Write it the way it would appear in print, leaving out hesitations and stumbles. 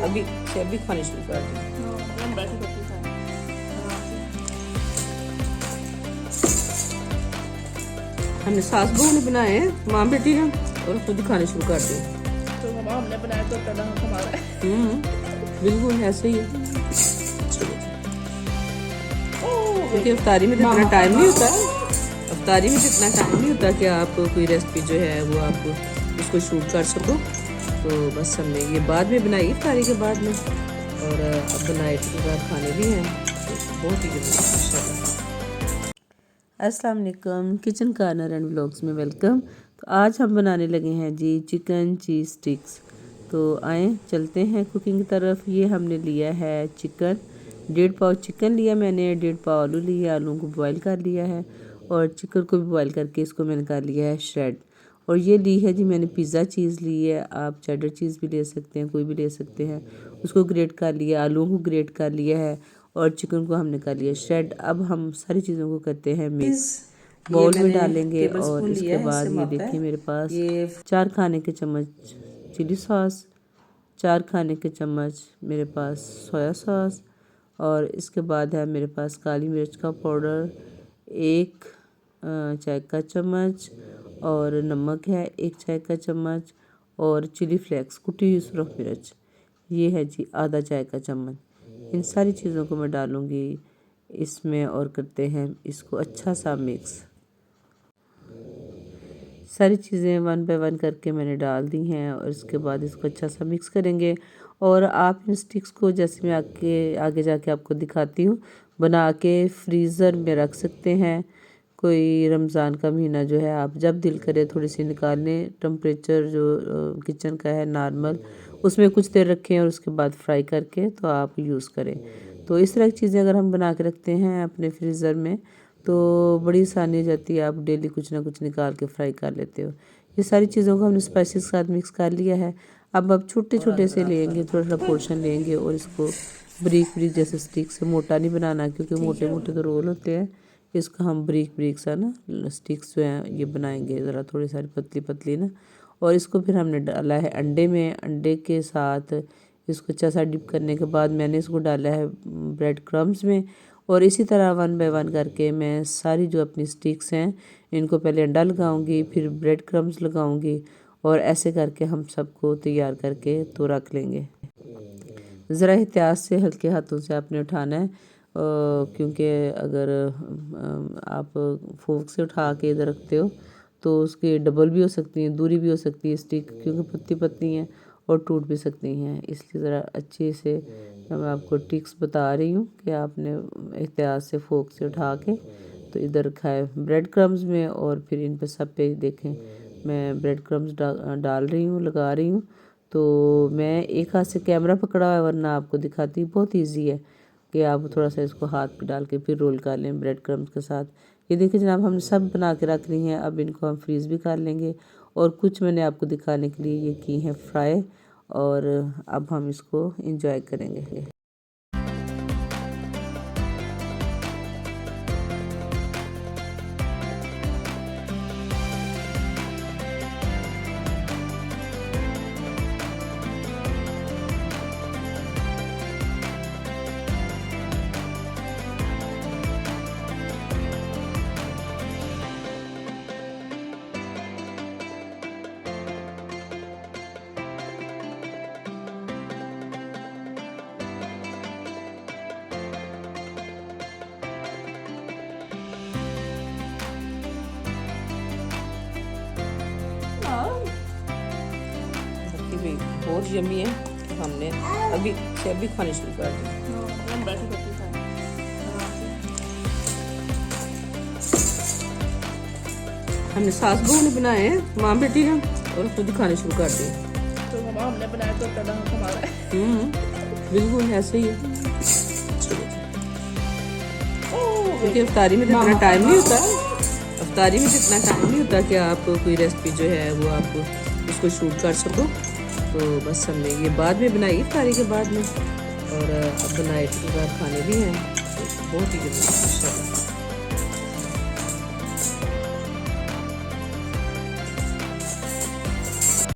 अभी खाने शुरू कर दी। हमने सास बहू ने बनाए हैं, माँ बेटी ने, और खुद ही खाने शुरू कर दिए। तो मामा हमने बनाया तो करना हमारा है। बिल्कुल ऐसे ही है। क्योंकि अफ्तारी में तो इतना टाइम नहीं होता, अफ्तारी में तो इतना टाइम नहीं होता कि आप कोई रेसिपी जो है वो आप उसको शूट कर सको। तो बस हमने ये बाद में बनाई अफ्तारी के बाद में, और अब बनाए तो खाने भी हैं, तो बहुत ही जल्दी। अस्सलाम वालेकुम, किचन कॉर्नर एंड व्लॉग्स में वेलकम। तो आज हम बनाने लगे हैं जी चिकन चीज़ स्टिक्स। तो आए चलते हैं कुकिंग की तरफ। ये हमने लिया है चिकन, 1.5 पाव चिकन लिया मैंने, 1.5 पाव आलू लिया, आलू को बॉईल कर लिया है, और चिकन को भी बॉईल करके इसको मैंने कर लिया है श्रेड। और ये ली है जी मैंने पिज़्ज़ा चीज़ ली है, आप चेडर चीज़ भी ले सकते हैं, कोई भी ले सकते हैं। उसको ग्रेट कर लिया, आलू को ग्रेट कर लिया है, और चिकन को हमने कर लिया श्रेड। अब हम सारी चीज़ों को करते हैं मिक्स, बाउल में डालेंगे। और इसके बाद ये देखिए मेरे पास 4 खाने के चम्मच चिली सॉस, 4 खाने के चम्मच मेरे पास सोया सॉस, और इसके बाद है मेरे पास काली मिर्च का पाउडर 1 चाय का चम्मच, और नमक है 1 चाय का चम्मच, और चिली फ्लेक्स कुटी हुई सुरख मिर्च ये है जी आधा चाय का चम्मच। इन सारी चीज़ों को मैं डालूँगी इसमें, और करते हैं इसको अच्छा सा मिक्स। सारी चीज़ें 1 बाय 1 करके मैंने डाल दी हैं, और इसके बाद इसको अच्छा सा मिक्स करेंगे। और आप इन स्टिक्स को, जैसे मैं आगे जाके आपको दिखाती हूँ, बना के फ्रीज़र में रख सकते हैं। कोई रमज़ान का महीना जो है, आप जब दिल करे थोड़ी सी निकाल लें, टेम्परेचर जो किचन का है नॉर्मल, उसमें कुछ देर रखें, और उसके बाद फ्राई करके तो आप यूज़ करें। तो इस तरह की चीज़ें अगर हम बना के रखते हैं अपने फ्रीज़र में, तो बड़ी आसानी हो जाती है, आप डेली कुछ ना कुछ निकाल के फ्राई कर लेते हो। ये सारी चीज़ों को हमने स्पाइसेस के साथ मिक्स कर लिया है। अब छोटे छोटे से लेंगे, थोड़ा थोड़ा पोर्शन लेंगे, और इसको ब्रीक ब्रीक जैसे स्टिक से, मोटा नहीं बनाना क्योंकि मोटे मोटे तो रोल होते हैं। इसको हम ब्रीक ब्रीक सा ना स्टिक्स जो हैं ये बनाएंगे, ज़रा थोड़ी सारी पतली पतली ना। और इसको फिर हमने डाला है अंडे में, अंडे के साथ इसको अच्छा सा डिप करने के बाद मैंने इसको डाला है ब्रेड क्रम्स में। और इसी तरह 1 बाय 1 करके मैं सारी जो अपनी स्टिक्स हैं इनको पहले अंडा लगाऊंगी, फिर ब्रेड क्रम्स लगाऊंगी, और ऐसे करके हम सबको तैयार करके तो रख लेंगे। ज़रा एहतियात से हल्के हाथों से आपने उठाना है, क्योंकि अगर आप फोक से उठा के इधर रखते हो तो उसकी डबल भी हो सकती है, दूरी भी हो सकती है स्टिक, क्योंकि पतली पतली हैं और टूट भी सकती हैं। इसलिए ज़रा अच्छे से मैं आपको टिक्स बता रही हूँ कि आपने एहतियात से फोक से उठा के तो इधर रखा है ब्रेड क्रम्स में, और फिर इन पे सब पे देखें मैं ब्रेड क्रम्स डाल रही हूँ, लगा रही हूँ। तो मैं एक हाथ से कैमरा पकड़ा हुआ है, वरना आपको दिखाती, बहुत ईजी है कि आप थोड़ा सा इसको हाथ पे डाल के फिर रोल कर लें ब्रेड क्रम्स के साथ। ये देखिए जनाब हमने सब बना के रख ली हैं। अब इनको हम फ्रीज़ भी कर लेंगे, और कुछ मैंने आपको दिखाने के लिए ये की हैं फ्राई, और अब हम इसको एंजॉय करेंगे। बहुत यम्मी है, तो हमने अभी खाने शुरू कर दिया। हमने सास बहू ने बनाए हैं, माँ बेटी ने, और खुद ही खाने शुरू कर दिए। तो मामा हमने बनाया तो करना हमारा है। बिल्कुल ऐसे ही है। क्योंकि अफ्तारी में तो इतना टाइम नहीं होता, अफ्तारी में तो इतना टाइम नहीं होता कि आप कोई रेसिपी जो है वो आप उसको शूट कर सको। तो बस हमने ये बाद में बनाई अफ्तारी के बाद में, और अब बनाए तो खाने भी हैं, तो बहुत ही जल्दी।